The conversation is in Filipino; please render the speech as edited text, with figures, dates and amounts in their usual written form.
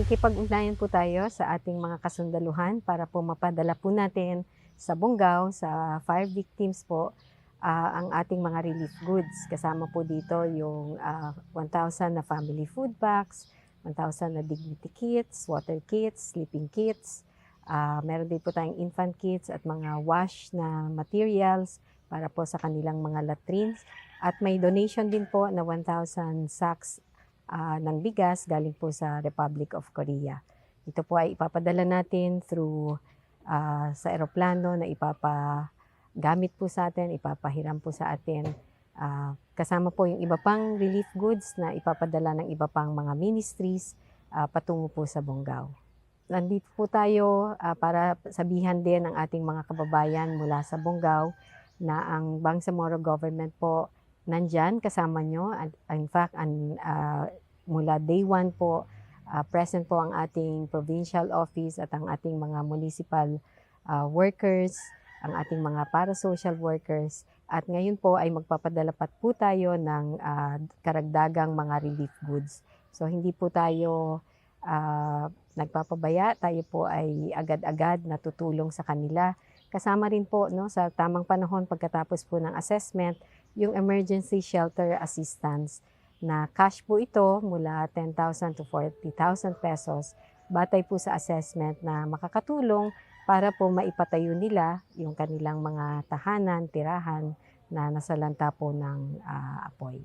Nakikipag-ugnayan po tayo sa ating mga kasundaluhan para po mapadala po natin sa Bungaw, sa fire victims po, ang ating mga relief goods. Kasama po dito yung 1,000 na family food packs, 1,000 na dignity kits, water kits, sleeping kits. Meron din po tayong infant kits at mga wash na materials para po sa kanilang mga latrines. At may donation din po na 1,000 sacks ng bigas galing po sa Republic of Korea. Ito po ay ipapadala natin through sa eroplano na ipapagamit po sa atin, ipapahiram po sa atin. Kasama po yung iba pang relief goods na ipapadala ng iba pang mga ministries patungo po sa Bungaw. Nandito po tayo para sabihan din ang ating mga kababayan mula sa Bungaw na ang Bangsamoro government po nandyan kasama nyo. In fact, mula day 1 po, present po ang ating provincial office at ang ating mga municipal workers, ang ating mga parasocial workers. At ngayon po ay magpapadala pa po tayo ng karagdagang mga relief goods. So hindi po tayo nagpapabaya, tayo po ay agad-agad natutulong sa kanila. Kasama rin po sa tamang panahon pagkatapos po ng assessment, yung emergency shelter assistance na cash po ito mula 10,000 to 40,000 pesos batay po sa assessment na makakatulong para po maipatayo nila yung kanilang mga tahanan, tirahan na nasalanta po ng apoy.